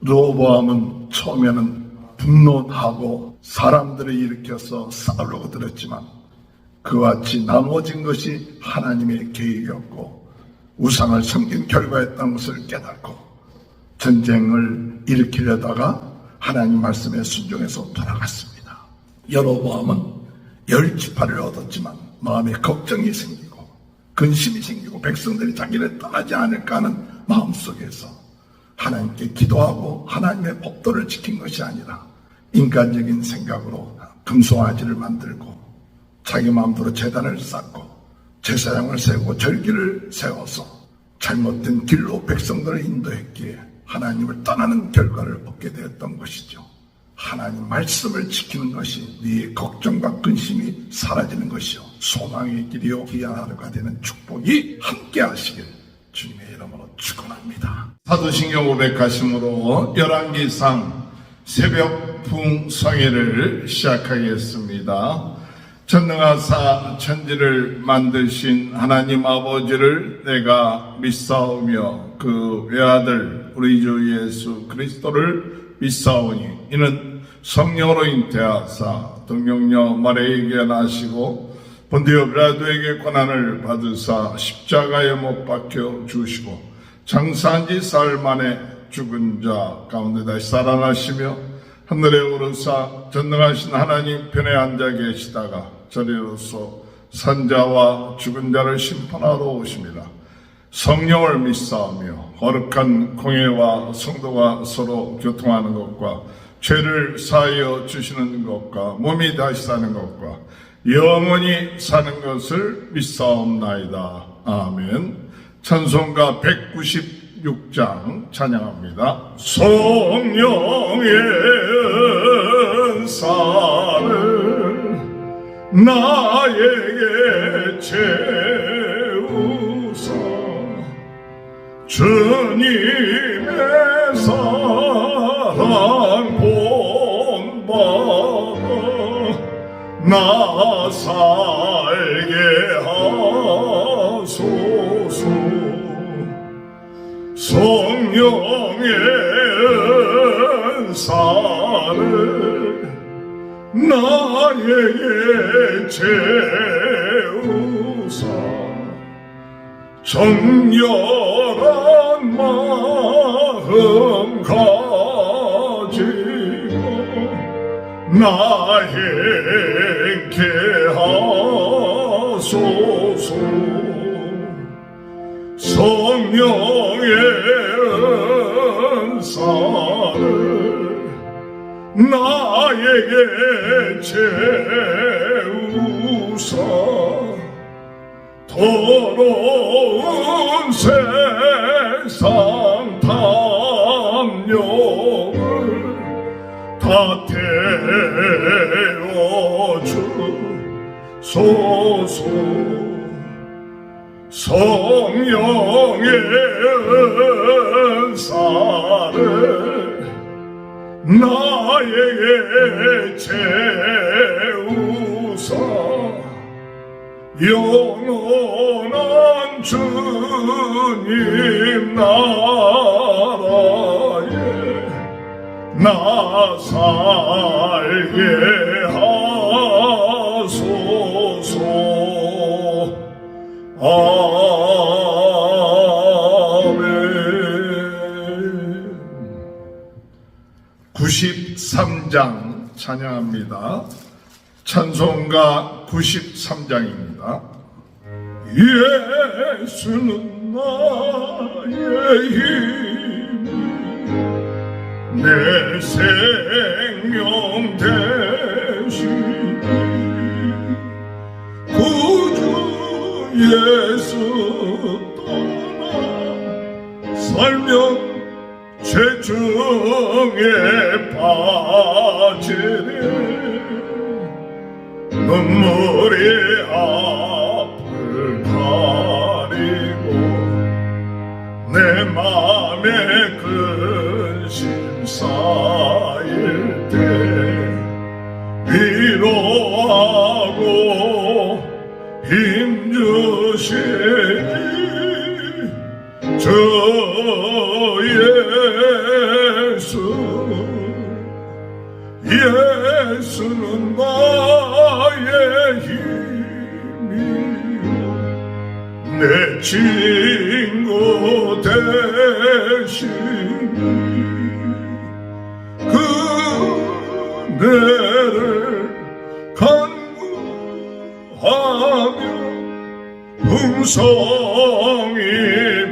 르호보암은 처음에는 분노하고 사람들을 일으켜서 싸우려고 들었지만 그와 같이 나누어진 것이 하나님의 계획이었고 우상을 섬긴 결과였다는 것을 깨닫고 전쟁을 일으키려다가 하나님 말씀에 순종해서 돌아갔습니다. 여로보암은 10지파를 얻었지만 마음에 걱정이 생기고 근심이 생기고 백성들이 자기를 떠나지 않을까 하는 마음속에서 하나님께 기도하고 하나님의 법도를 지킨 것이 아니라 인간적인 생각으로 금송아지를 만들고 자기 마음대로 제단을 쌓고 제사장을 세우고 절기를 세워서 잘못된 길로 백성들을 인도했기에 하나님을 떠나는 결과를 얻게 되었던 것이죠. 하나님 말씀을 지키는 것이 네 걱정과 근심이 사라지는 것이요 소망의 길이요 귀한 하루가 되는 축복이 함께 하시길 주님의 이름으로 축원합니다. 사도신경 500가심으로 열왕기상 새벽 풍성회를 시작하겠습니다. 전능하사 천지를 만드신 하나님 아버지를 내가 믿사오며 그 외아들 우리 주 예수 그리스도를 믿사오니 이는 성령으로 잉태하사 동정녀 마리아에게 나시고 본디오 빌라도에게 고난을 받으사 십자가에 못 박혀 주시고 장사한 지 사흘 만에 죽은 자 가운데 다시 살아나시며 하늘에 오르사 전능하신 하나님 편에 앉아 계시다가 저리로서 산자와 죽은 자를 심판하러 오십니다. 성령을 믿사오며 거룩한 공회와 성도가 서로 교통하는 것과 죄를 사하여 주시는 것과 몸이 다시 사는 것과 영원히 사는 것을 믿사옵나이다. 아멘. 찬송가 196장 찬양합니다. 성령의 은사를 나에게 채우사 주님의 사랑 본받아 나 살게 하소서. 성령의 은사를 나에게 채우사 정결한 마음 가지고 나 행케 하소서. 성령의 은사를 나에게 채우사 더러운 세상 탐욕을 다 태워주소서. 성령의 은사를 나에게 채우사 영원한 주님 나라에 나 살게 하소서. 아멘. 93장 찬양합니다. 찬송가 93장입니다. 예수는 나의 힘이 내 생명 되시니 구주 예수 떠나 살면 죄 중에 빠지리 눈물이 앞을 가리고 내 맘에 근심 쌓일 때 위로하고 힘주시니 주 예수는 나의 힘이요 내 친구 되시니 그대를 간구하며 풍성히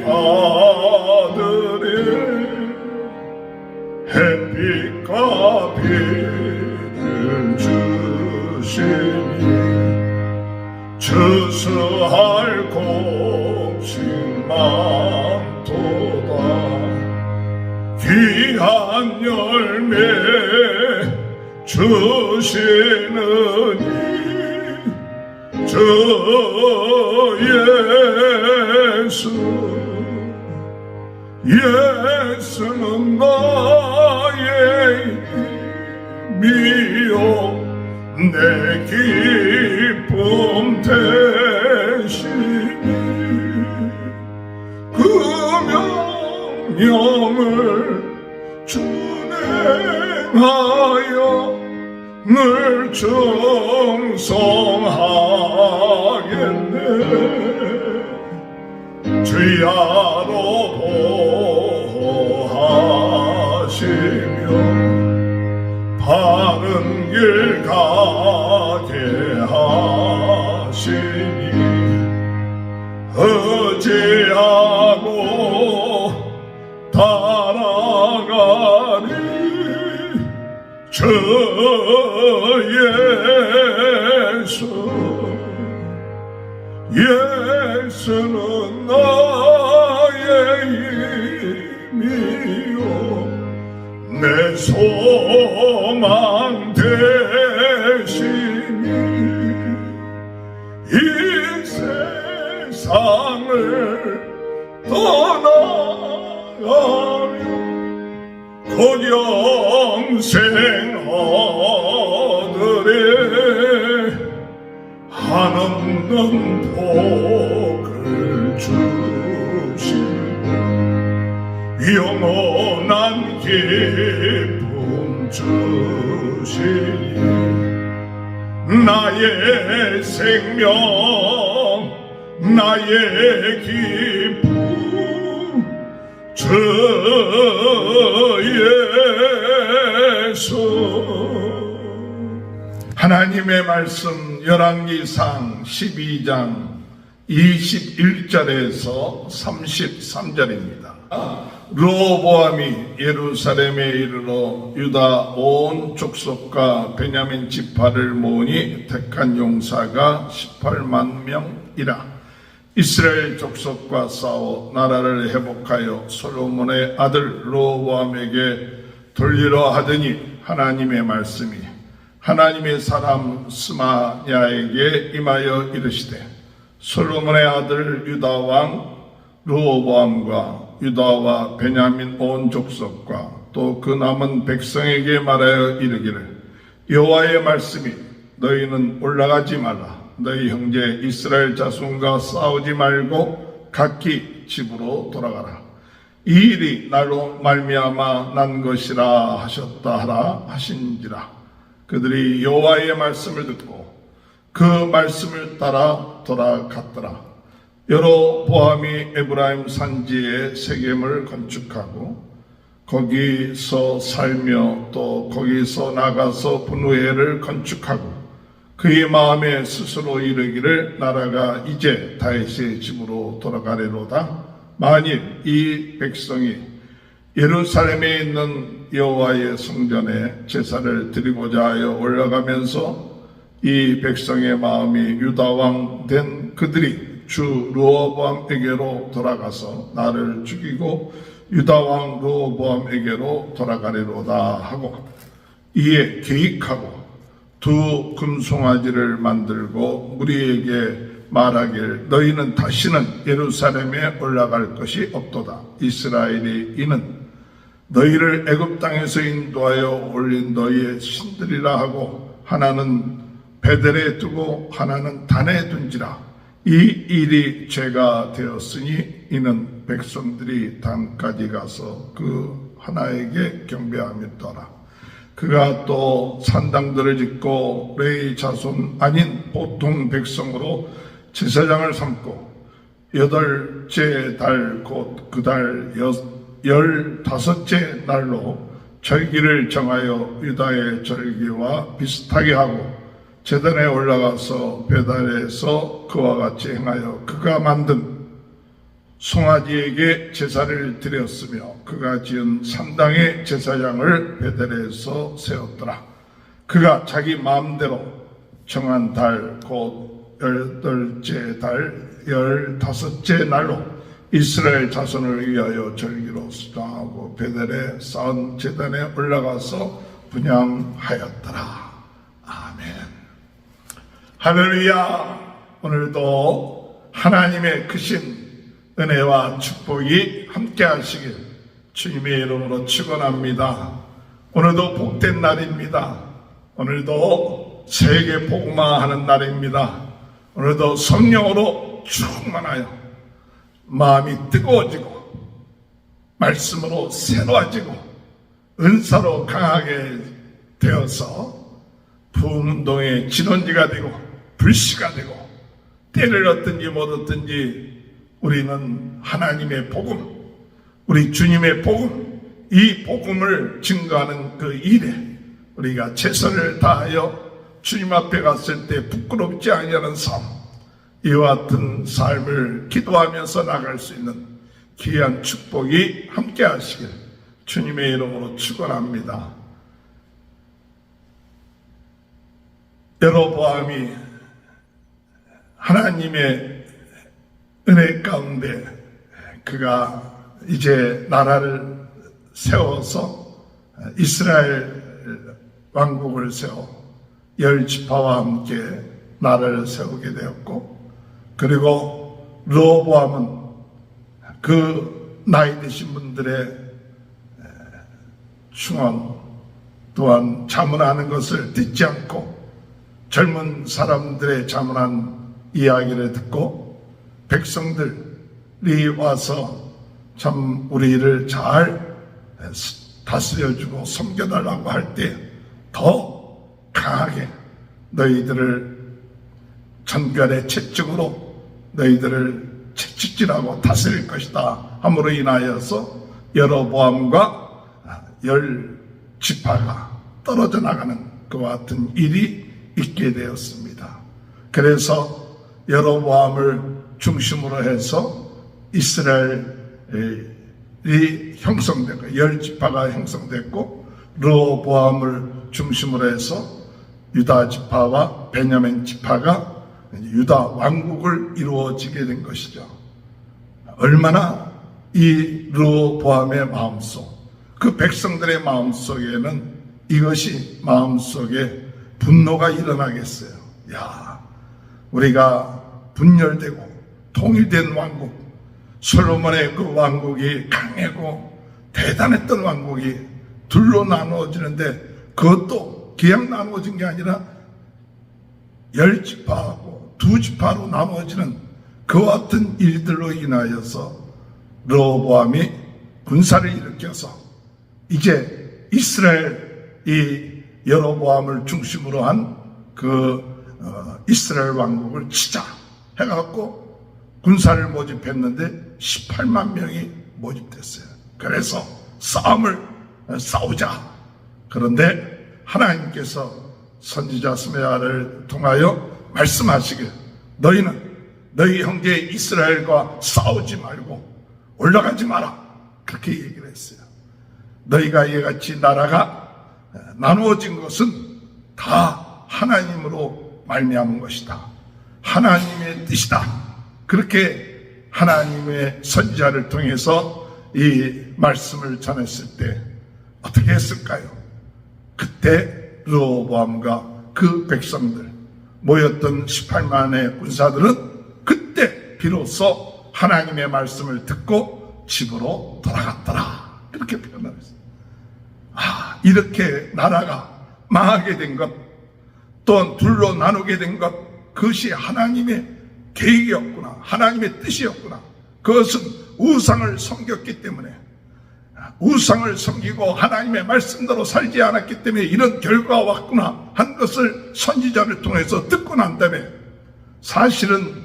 받으리 햇빛과 비를 주시니 추수할 곡식 많도다 귀한 열매 주시느니 주 예수는 나의 힘이요 내 기쁨 되시니 그 명령을 준행하여 늘 충성하겠네 주야로 보호하시며 바른 길 가게 하시니 의지하고 따라가리 주 예수는 나의 힘이요 내 소망 되시니 이 세상을 떠나가며 곧 영생 얻으리 한없는 복을 주시고 영원한 기쁨 주시니 나의 생명 나의 기쁨 주 예수 하나님의 말씀 열왕기상 12장 21절에서 33절입니다. 르호보암이 예루살렘에 이르러 유다 온 족속과 베냐민 지파를 모으니 택한 용사가 18만 명이라. 이스라엘 족속과 싸워 나라를 회복하여 솔로몬의 아들 르호보암에게 돌리려 하더니 하나님의 말씀이 하나님의 사람 스마냐에게 임하여 이르시되 솔로몬의 아들 유다 왕 르호보암과 유다와 베냐민 온 족속과 또 그 남은 백성에게 말하여 이르기를 여호와의 말씀이 너희는 올라가지 말라 너희 형제 이스라엘 자손과 싸우지 말고 각기 집으로 돌아가라 이 일이 나로 말미암아 난 것이라 하셨다 하라 하신지라. 그들이 여호와의 말씀을 듣고 그 말씀을 따라 돌아갔더라. 여로보암이 에브라임 산지에 세겜을 건축하고 거기서 살며 또 거기서 나가서 분우회를 건축하고 그의 마음에 스스로 이르기를 나라가 이제 다윗의 집으로 돌아가리로다. 만일 이 백성이 예루살렘에 있는 여호와의 성전에 제사를 드리고자 하여 올라가면서 이 백성의 마음이 유다왕 된 그들이 주 르호보암에게로 돌아가서 나를 죽이고 유다왕 르호보암에게로 돌아가리로다 하고 이에 계획하고 두 금송아지를 만들고 무리에게 말하길 너희는 다시는 예루살렘에 올라갈 것이 없도다. 이스라엘이 이는 너희를 애굽 땅에서 인도하여 올린 너희의 신들이라 하고 하나는 베델에 두고 하나는 단에 둔지라. 이 일이 죄가 되었으니 이는 백성들이 단까지 가서 그 하나에게 경배함이더라. 그가 또 산당들을 짓고 레위 자손 아닌 보통 백성으로 제사장을 삼고 8째 달 곧 그 달 15째 날로 절기를 정하여 유다의 절기와 비슷하게 하고 제단에 올라가서 베달에서 그와 같이 행하여 그가 만든 송아지에게 제사를 드렸으며 그가 지은 산당의 제사장을 베델에서 세웠더라. 그가 자기 마음대로 정한 달 곧 8째 달 15째 날로 이스라엘 자손을 위하여 절기로 수장하고 베델에 쌓은 제단에 올라가서 분향하였더라. 아멘. 할렐루야. 오늘도 하나님의 크신 은혜와 축복이 함께 하시길 주님의 이름으로 축원합니다. 오늘도 복된 날입니다. 오늘도 세계 복음화하는 날입니다. 오늘도 성령으로 충만하여 마음이 뜨거워지고 말씀으로 새로워지고 은사로 강하게 되어서 부흥운동의 진원지가 되고 불씨가 되고 때를 얻든지 못 얻든지 우리는 하나님의 복음, 우리 주님의 복음, 이 복음을 증거하는 그 일에 우리가 최선을 다하여 주님 앞에 갔을 때 부끄럽지 아니하는 삶, 이와 같은 삶을 기도하면서 나갈 수 있는 귀한 축복이 함께 하시길 주님의 이름으로 축원합니다. 여로보암이 하나님의 은혜 가운데 그가 이제 나라를 세워서 이스라엘 왕국을 세워 10지파와 함께 나라를 세우게 되었고, 그리고 르호보암은 그 나이 드신 분들의 충원 또한 자문하는 것을 듣지 않고 젊은 사람들의 자문한 이야기를 듣고 백성들이 와서 참 우리를 잘 다스려주고 섬겨달라고 할 때 더 강하게 너희들을 전결의 채찍으로 너희들을 채찍질하고 다스릴 것이다 함으로 인하여서 여로보암과 10지파가 떨어져 나가는 그와 같은 일이 있게 되었습니다. 그래서 여로보암을 중심으로 해서 이스라엘이 형성됐고 10지파가 형성됐고, 르호보암을 중심으로 해서 유다 지파와 베냐민 지파가 유다 왕국을 이루어지게 된 것이죠. 얼마나 이 르호보암의 마음속, 그 백성들의 마음속에는 이것이 마음속에 분노가 일어나겠어요. 야, 우리가 분열되고 통일된 왕국, 솔로몬의 그 왕국이 강하고 대단했던 왕국이 둘로 나누어지는데, 그것도 그냥 나누어진 게 아니라 10지파하고 2지파로 나누어지는 그와 같은 일들로 인하여서 르호보암이 군사를 일으켜서 이제 이스라엘이 여로보암을 중심으로 한 그 이스라엘 왕국을 치자 해갖고 군사를 모집했는데 18만 명이 모집됐어요. 그래서 싸움을 싸우자. 그런데 하나님께서 선지자 스메아를 통하여 말씀하시길, 너희는 너희 형제 이스라엘과 싸우지 말고 올라가지 마라. 그렇게 얘기를 했어요. 너희가 이같이 나라가 나누어진 것은 다 하나님으로 말미암은 것이다. 하나님의 뜻이다. 그렇게 하나님의 선지자를 통해서 이 말씀을 전했을 때 어떻게 했을까요? 그때 르호보암과 그 백성들 모였던 18만의 군사들은 그때 비로소 하나님의 말씀을 듣고 집으로 돌아갔더라. 이렇게 표현하고 있어요. 이렇게 나라가 망하게 된 것, 또한 둘로 나누게 된 것, 그것이 하나님의 계획이었구나, 하나님의 뜻이었구나. 그것은 우상을 섬겼기 때문에 우상을 섬기고 하나님의 말씀대로 살지 않았기 때문에 이런 결과가 왔구나 한 것을 선지자를 통해서 듣고 난 다음에 사실은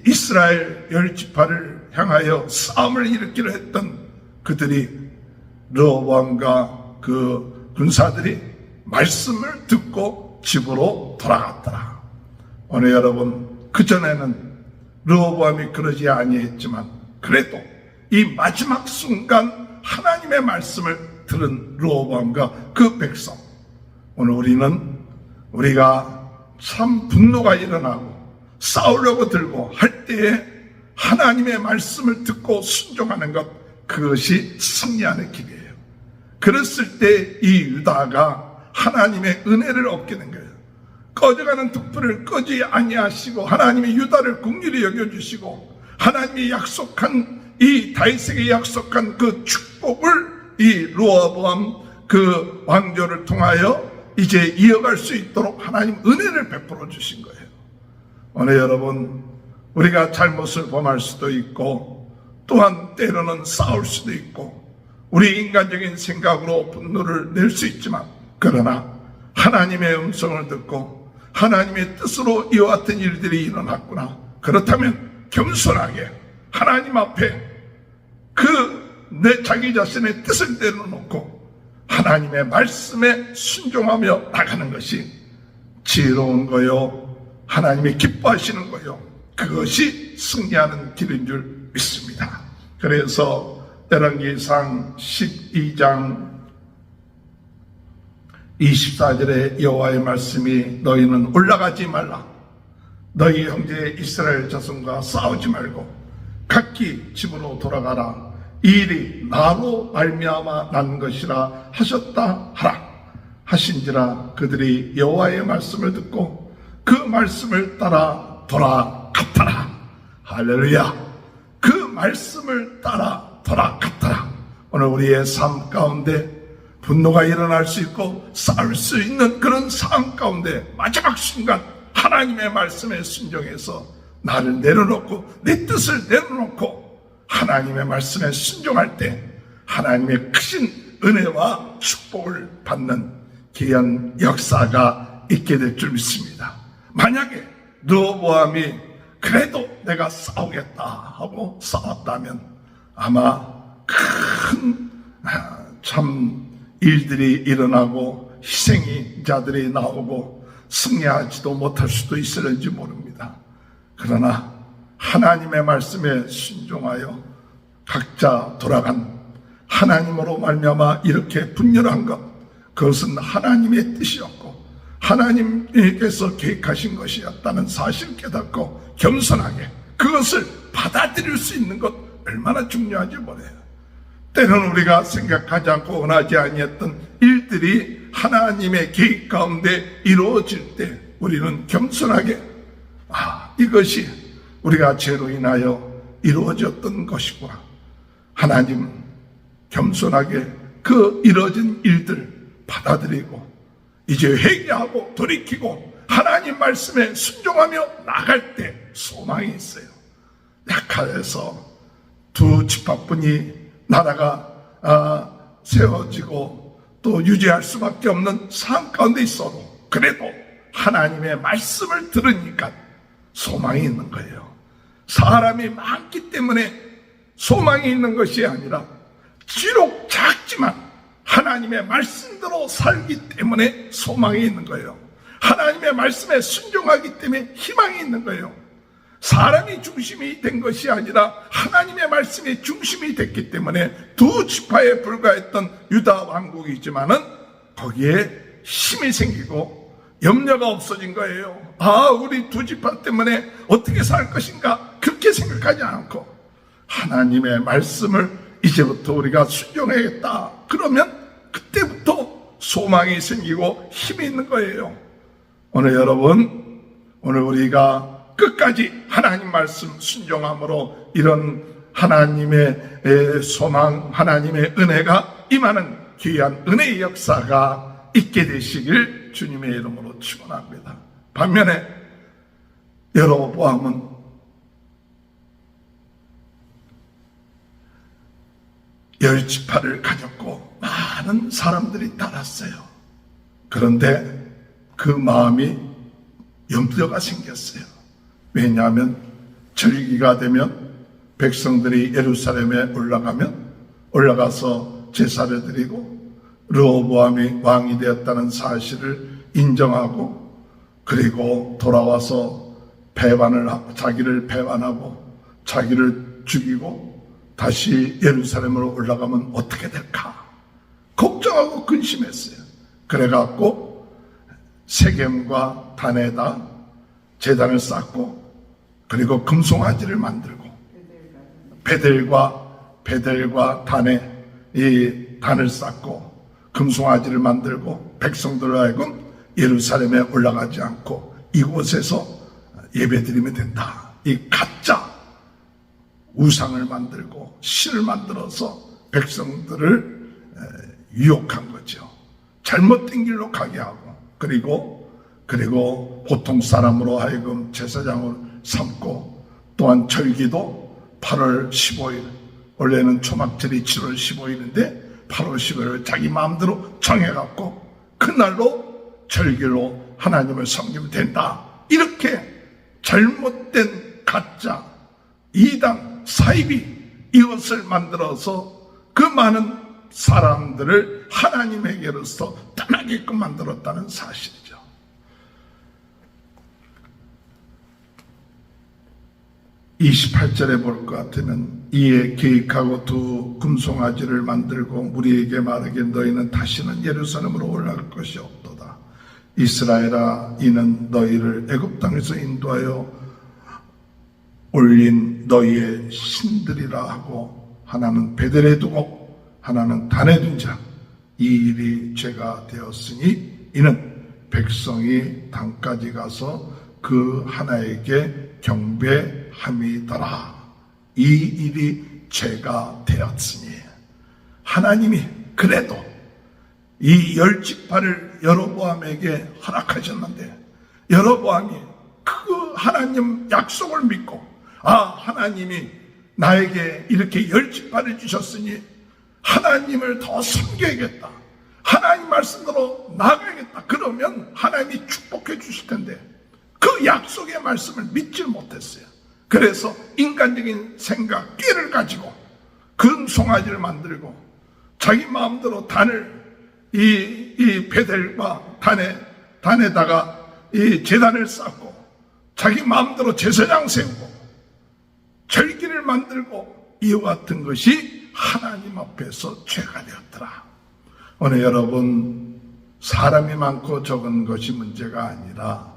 이스라엘 10지파를 향하여 싸움을 일으키려 했던 그들이 르호보암과 그 군사들이 말씀을 듣고 집으로 돌아갔더라. 오늘 여러분, 그전에는 르호보암이 그러지 아니했지만 그래도 이 마지막 순간 하나님의 말씀을 들은 르호보암과 그 백성, 오늘 우리가 참 분노가 일어나고 싸우려고 들고 할 때에 하나님의 말씀을 듣고 순종하는 것, 그것이 승리하는 길이에요. 그랬을 때 이 유다가 하나님의 은혜를 얻게 된 거예요. 꺼져가는 득불을 끄지 아니하시고 하나님이 유다를 긍휼히 여겨주시고 하나님이 약속한 이 다윗에게 약속한 그 축복을 이 르호보암 그 왕조를 통하여 이제 이어갈 수 있도록 하나님 은혜를 베풀어 주신 거예요. 오늘 여러분, 우리가 잘못을 범할 수도 있고 또한 때로는 싸울 수도 있고 우리 인간적인 생각으로 분노를 낼 수 있지만, 그러나 하나님의 음성을 듣고 하나님의 뜻으로 이와 같은 일들이 일어났구나, 그렇다면 겸손하게 하나님 앞에 내 자기 자신의 뜻을 내려놓고 하나님의 말씀에 순종하며 나가는 것이 지혜로운 거요, 하나님이 기뻐하시는 거요, 그것이 승리하는 길인 줄 믿습니다. 그래서 열왕기상 12장 24절에 여호와의 말씀이 너희는 올라가지 말라, 너희 형제 이스라엘 자손과 싸우지 말고 각기 집으로 돌아가라, 이 일이 나로 말미암아 난 것이라 하셨다 하라 하신지라. 그들이 여호와의 말씀을 듣고 그 말씀을 따라 돌아갔더라. 할렐루야. 그 말씀을 따라 돌아갔더라. 오늘 우리의 삶 가운데 분노가 일어날 수 있고 싸울 수 있는 그런 상황 가운데 마지막 순간 하나님의 말씀에 순종해서 나를 내려놓고 내 뜻을 내려놓고 하나님의 말씀에 순종할 때 하나님의 크신 은혜와 축복을 받는 귀한 역사가 있게 될 줄 믿습니다. 만약에 르호보암이 그래도 내가 싸우겠다 하고 싸웠다면 아마 큰 참 일들이 일어나고 희생자들이 나오고 승리하지도 못할 수도 있을지 모릅니다. 그러나 하나님의 말씀에 순종하여 각자 돌아간 하나님으로 말미암아 이렇게 분열한 것, 그것은 하나님의 뜻이었고 하나님께서 계획하신 것이었다는 사실을 깨닫고 겸손하게 그것을 받아들일 수 있는 것, 얼마나 중요한지 몰라요. 때로는 우리가 생각하지 않고 원하지 아니했던 일들이 하나님의 계획 가운데 이루어질 때 우리는 겸손하게 이것이 우리가 죄로 인하여 이루어졌던 것이구나, 하나님 겸손하게 그 이루어진 일들 받아들이고 이제 회개하고 돌이키고 하나님 말씀에 순종하며 나갈 때 소망이 있어요. 약하여서 두 지파뿐이 나라가 세워지고 또 유지할 수밖에 없는 상황 가운데 있어도 그래도 하나님의 말씀을 들으니까 소망이 있는 거예요. 사람이 많기 때문에 소망이 있는 것이 아니라 비록 작지만 하나님의 말씀대로 살기 때문에 소망이 있는 거예요. 하나님의 말씀에 순종하기 때문에 희망이 있는 거예요. 사람이 중심이 된 것이 아니라 하나님의 말씀이 중심이 됐기 때문에 두 지파에 불과했던 유다 왕국이지만은 거기에 힘이 생기고 염려가 없어진 거예요. 우리 두 지파 때문에 어떻게 살 것인가 그렇게 생각하지 않고 하나님의 말씀을 이제부터 우리가 순종해야겠다, 그러면 그때부터 소망이 생기고 힘이 있는 거예요. 오늘 여러분, 오늘 우리가 끝까지 하나님 말씀 순종함으로 이런 하나님의 소망, 하나님의 은혜가 임하는 귀한 은혜의 역사가 있게 되시길 주님의 이름으로 축원합니다. 반면에 르호보암은 10지파를 가졌고 많은 사람들이 따랐어요. 그런데 그 마음이 염려가 생겼어요. 왜냐하면 절기가 되면 백성들이 예루살렘에 올라가서 제사를 드리고 르호보암이 왕이 되었다는 사실을 인정하고, 그리고 돌아와서 자기를 배반하고 자기를 죽이고 다시 예루살렘으로 올라가면 어떻게 될까 걱정하고 근심했어요. 그래갖고 세겜과 단에다 제단을 쌓고, 그리고 금송아지를 만들고, 베델과 단에 이 단을 쌓고 금송아지를 만들고, 백성들로 하여금 예루살렘에 올라가지 않고 이곳에서 예배드리면 된다. 이 가짜 우상을 만들고 신을 만들어서 백성들을 유혹한 거죠. 잘못된 길로 가게 하고, 그리고 보통 사람으로 하여금 제사장을 삼고, 또한 절기도 8월 15일, 원래는 초막절이 7월 15일인데 8월 15일을 자기 마음대로 정해갖고 그날로 절기로 하나님을 섬기면 된다. 이렇게 잘못된 가짜 이단 사이비 이것을 만들어서 그 많은 사람들을 하나님에게로서 떠나게끔 만들었다는 사실이죠. 28절에 볼 것 같으면, 이에 계획하고 두 금송아지를 만들고 무리에게 말하기를 너희는 다시는 예루살렘으로 올라갈 것이 없도다. 이스라엘아, 이는 너희를 애굽 땅에서 인도하여 올린 너희의 신들이라 하고, 하나는 베델에 두고 하나는 단에 둔 자, 이 일이 죄가 되었으니 이는 백성이 단까지 가서 그 하나에게 경배함이더라. 이 일이 죄가 되었으니, 하나님이 그래도 이 10지파를 여로보암에게 허락하셨는데, 여로보암이 그 하나님 약속을 믿고, 하나님이 나에게 이렇게 10지파를 주셨으니 하나님을 더 섬겨야겠다, 하나님 말씀대로 나아가야겠다, 그러면 하나님이 축복해 주실 텐데 그 약속의 말씀을 믿지 못했어요. 그래서 인간적인 생각, 꾀를 가지고 금송아지를 만들고 자기 마음대로 단을 이 베델과 단에다가 이 제단을 쌓고 자기 마음대로 제사장 세우고 절기를 만들고, 이와 같은 것이 하나님 앞에서 죄가 되었더라. 오늘 여러분, 사람이 많고 적은 것이 문제가 아니라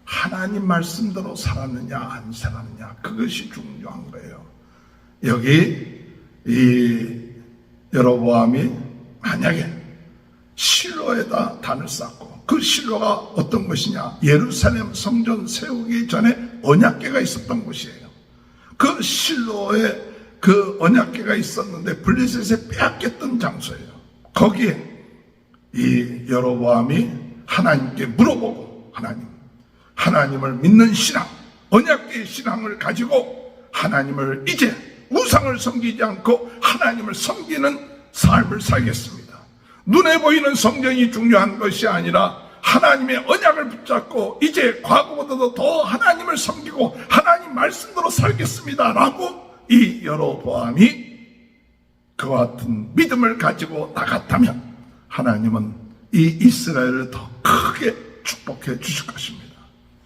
하나님 말씀대로 살았느냐 안 살았느냐, 그것이 중요한 거예요. 여기 이 여로보암이 만약에 실로에다 단을 쌓고, 그 실로가 어떤 것이냐, 예루살렘 성전 세우기 전에 언약궤가 있었던 곳이에요. 그 실로에 그 언약궤가 있었는데 블레셋에 빼앗겼던 장소예요. 거기에 이 여로보암이 하나님께 물어보고, 하나님을 믿는 신앙, 언약궤의 신앙을 가지고 하나님을 이제 우상을 섬기지 않고 하나님을 섬기는 삶을 살겠습니다. 눈에 보이는 성전이 중요한 것이 아니라 하나님의 언약을 붙잡고 이제 과거보다도 더 하나님을 섬기고 하나님 말씀대로 살겠습니다 라고 이 여로보암이 그와 같은 믿음을 가지고 나갔다면 하나님은 이 이스라엘을 더 크게 축복해 주실 것입니다.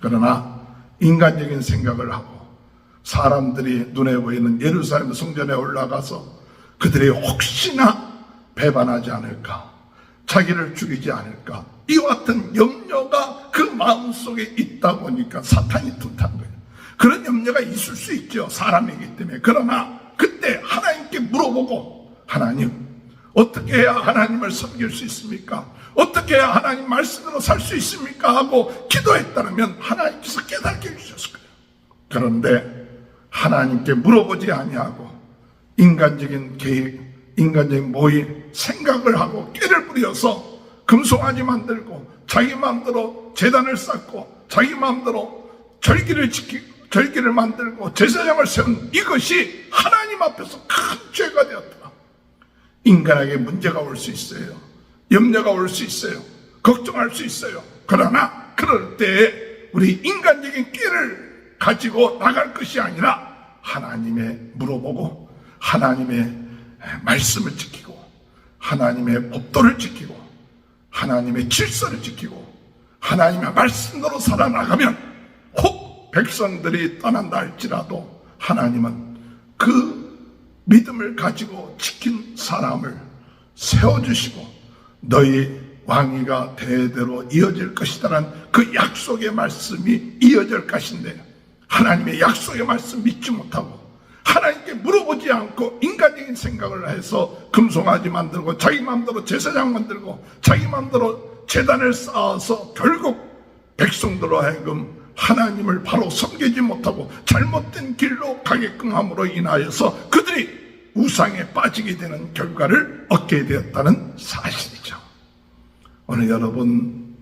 그러나 인간적인 생각을 하고 사람들이 눈에 보이는 예루살렘 성전에 올라가서 그들이 혹시나 배반하지 않을까, 자기를 죽이지 않을까, 이와 같은 염려가 그 마음속에 있다 보니까 사탄이 둔탄 거예요. 그런 염려가 있을 수 있죠, 사람이기 때문에. 그러나 그때 하나님께 물어보고, 하나님 어떻게 해야 하나님을 섬길 수 있습니까? 어떻게 해야 하나님 말씀으로 살 수 있습니까? 하고 기도했다면 하나님께서 깨닫게 해주셨을 거예요. 그런데 하나님께 물어보지 아니하고 인간적인 계획, 인간적인 모임, 생각을 하고 꾀를 부려서 금송아지 만들고 자기 마음대로 제단을 쌓고 자기 마음대로 절기를 만들고 제사장을 세운 이것이 하나님 앞에서 큰 죄가 되었다. 인간에게 문제가 올 수 있어요. 염려가 올 수 있어요. 걱정할 수 있어요. 그러나 그럴 때 우리 인간적인 끼를 가지고 나갈 것이 아니라 하나님의 물어보고 하나님의 말씀을 지키고 하나님의 법도를 지키고 하나님의 질서를 지키고 하나님의 말씀대로 살아나가면 혹 백성들이 떠난다 할지라도 하나님은 그 믿음을 가지고 지킨 사람을 세워주시고 너희 왕위가 대대로 이어질 것이다라는 그 약속의 말씀이 이어질 것인데 하나님의 약속의 말씀 믿지 못하고 하나님께 물어보지 않고 인간적인 생각을 해서 금송아지 만들고 자기 마음대로 제사장 만들고 자기 마음대로 제단을 쌓아서 결국 백성들로 하여금 하나님을 바로 섬기지 못하고 잘못된 길로 가게끔 함으로 인하여서 그들이 우상에 빠지게 되는 결과를 얻게 되었다는 사실이죠. 오늘 여러분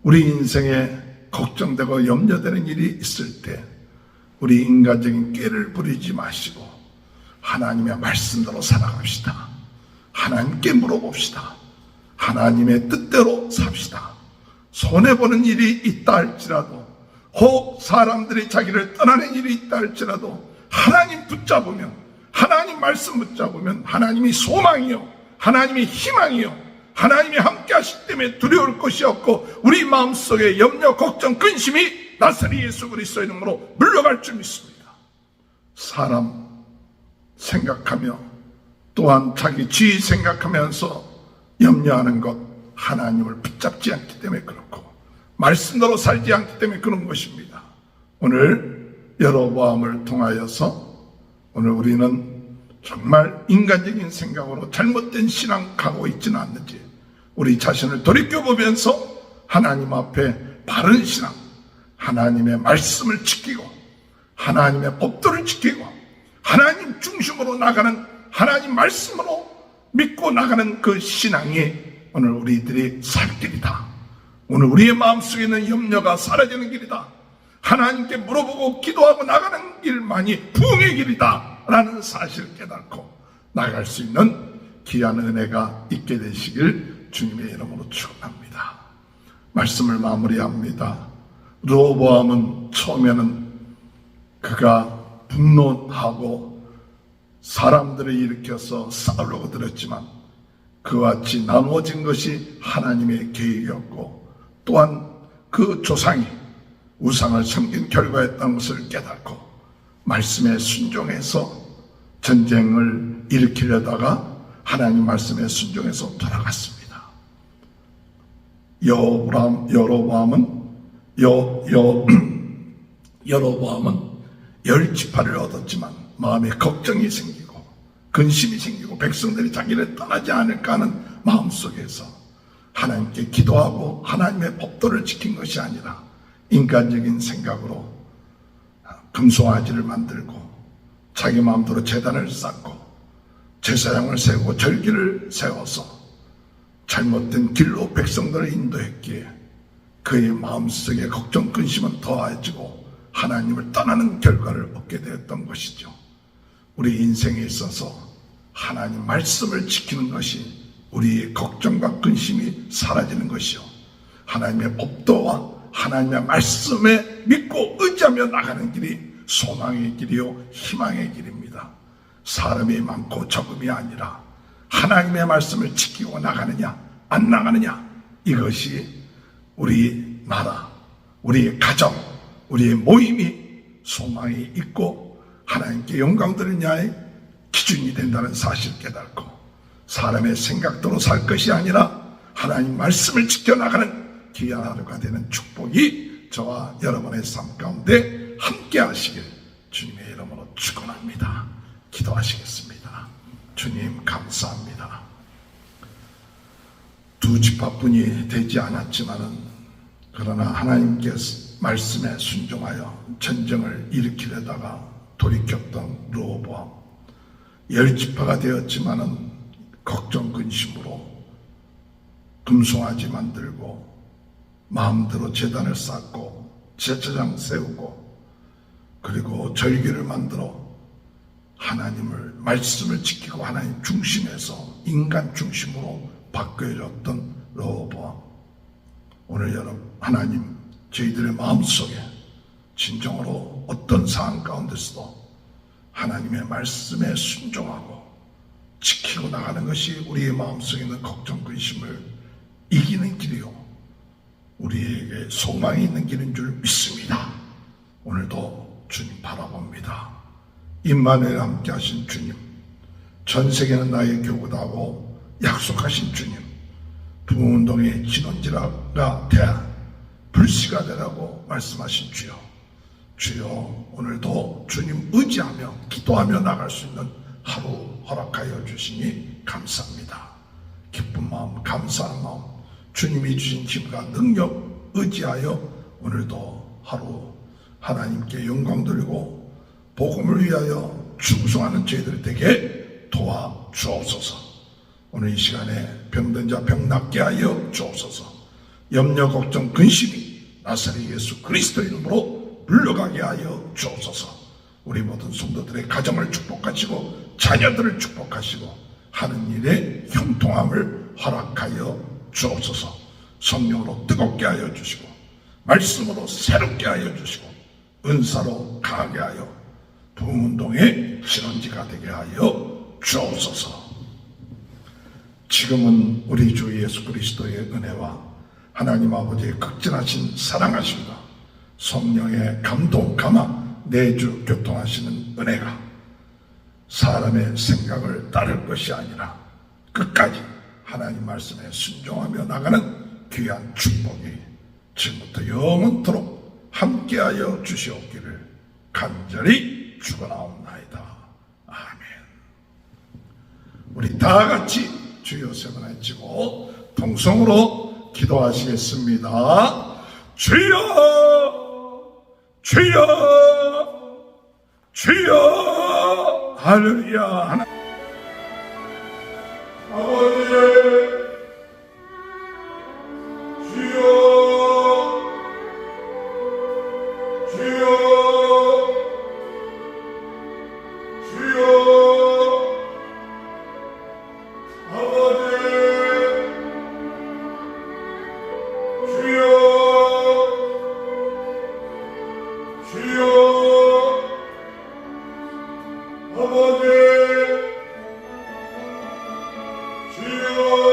우리 인생에 걱정되고 염려되는 일이 있을 때 우리 인간적인 꾀를 부리지 마시고 하나님의 말씀대로 살아갑시다. 하나님께 물어봅시다. 하나님의 뜻대로 삽시다. 손해보는 일이 있다 할지라도 혹 사람들이 자기를 떠나는 일이 있다 할지라도 하나님 붙잡으면 하나님 말씀 붙잡으면 하나님이 소망이요 하나님이 희망이요 하나님이 함께 하시기 때문에 두려울 것이 없고 우리 마음속에 염려, 걱정, 근심이 나사렛 예수 그리스도의 이름으로 물러갈 줄 믿습니다. 사람 생각하며 또한 자기 지위 생각하면서 염려하는 것 하나님을 붙잡지 않기 때문에 그렇고 말씀대로 살지 않기 때문에 그런 것입니다. 오늘 여로보암을 통하여서 오늘 우리는 정말 인간적인 생각으로 잘못된 신앙 가고 있지는 않는지 우리 자신을 돌이켜보면서 하나님 앞에 바른 신앙 하나님의 말씀을 지키고 하나님의 법도를 지키고 하나님 중심으로 나가는 하나님 말씀으로 믿고 나가는 그 신앙이 오늘 우리들이 살 길이다. 오늘 우리의 마음속에 있는 염려가 사라지는 길이다. 하나님께 물어보고 기도하고 나가는 길만이 부흥의 길이다 라는 사실을 깨닫고 나갈 수 있는 귀한 은혜가 있게 되시길 주님의 이름으로 축원합니다. 말씀을 마무리합니다. 르호보암은 처음에는 그가 분노하고 사람들을 일으켜서 싸우려고 들었지만 그와 같이 나누어진 것이 하나님의 계획이었고 또한 그 조상이 우상을 섬긴 결과였다는 것을 깨닫고 말씀에 순종해서 전쟁을 일으키려다가 하나님 말씀에 순종해서 돌아갔습니다. 여로보암은 10지파를 얻었지만 마음에 걱정이 생기고 근심이 생기고 백성들이 자기를 떠나지 않을까 하는 마음속에서 하나님께 기도하고 하나님의 법도를 지킨 것이 아니라 인간적인 생각으로 금송아지를 만들고 자기 마음대로 제단을 쌓고 제사장을 세우고 절기를 세워서 잘못된 길로 백성들을 인도했기에 그의 마음속에 걱정 근심은 더해지고 하나님을 떠나는 결과를 얻게 되었던 것이죠. 우리 인생에 있어서 하나님 말씀을 지키는 것이 우리의 걱정과 근심이 사라지는 것이요 하나님의 법도와 하나님의 말씀에 믿고 의지하며 나가는 길이 소망의 길이요 희망의 길입니다. 사람이 많고 적음이 아니라 하나님의 말씀을 지키고 나가느냐 안 나가느냐 이것이 우리 나라, 우리의 가정, 우리의 모임이 소망이 있고 하나님께 영광 드리는 자의 기준이 된다는 사실을 깨닫고 사람의 생각대로 살 것이 아니라 하나님 말씀을 지켜나가는 귀한 하루가 되는 축복이 저와 여러분의 삶 가운데 함께 하시길 주님의 이름으로 축원합니다. 기도하시겠습니다. 주님 감사합니다. 2지파뿐이 되지 않았지만은 그러나 하나님께서 말씀에 순종하여 전쟁을 일으키려다가 돌이켰던 르호보암 10지파가 되었지만은 걱정 근심으로 금송아지 만들고 마음대로 제단을 쌓고 제사장 세우고 그리고 절기를 만들어 하나님을 말씀을 지키고 하나님 중심에서 인간 중심으로 바뀌어졌던 로보암. 오늘 여러분 하나님 저희들의 마음속에 진정으로 어떤 상황 가운데서도 하나님의 말씀에 순종하고 지키고 나가는 것이 우리의 마음속에 있는 걱정 근심을 이기는 길이요 우리에게 소망이 있는 길인 줄 믿습니다. 오늘도 주님 바라봅니다. 임마누엘 함께 하신 주님, 전 세계는 나의 교구다고 약속하신 주님, 부흥운동의 진원지가 되야 불씨가 되라고 말씀하신 주여, 주여 오늘도 주님 의지하며 기도하며 나갈 수 있는 하루 허락하여 주시니 감사합니다. 기쁜 마음, 감사한 마음, 주님이 주신 힘과 능력 의지하여 오늘도 하루 하나님께 영광 돌리고 복음을 위하여 충성하는 저희들 되게 도와주옵소서. 오늘 이 시간에 병든 자 병 낫게 하여 주옵소서. 염려 걱정 근심이 나사렛 예수 그리스도 이름으로 물러가게 하여 주옵소서. 우리 모든 성도들의 가정을 축복하시고 자녀들을 축복하시고 하는 일에 형통함을 허락하여 주옵소서. 성령으로 뜨겁게 하여 주시고 말씀으로 새롭게 하여 주시고 은사로 강하게 하여 부흥운동의 실현지가 되게 하여 주옵소서. 지금은 우리 주 예수 그리스도의 은혜와 하나님 아버지의 극진하신 사랑하심과 성령의 감동 감화 내주 교통하시는 은혜가 사람의 생각을 따를 것이 아니라 끝까지 하나님 말씀에 순종하며 나가는 귀한 축복이 지금부터 영원토록 함께하여 주시옵기를 간절히 축원하옵나이다. 아멘. 우리 다 같이 주여 세번을 치고 통성으로 기도하시겠습니다. 주여 주여 주여 할렐루야. 아버지 주여 주여 아버지 주여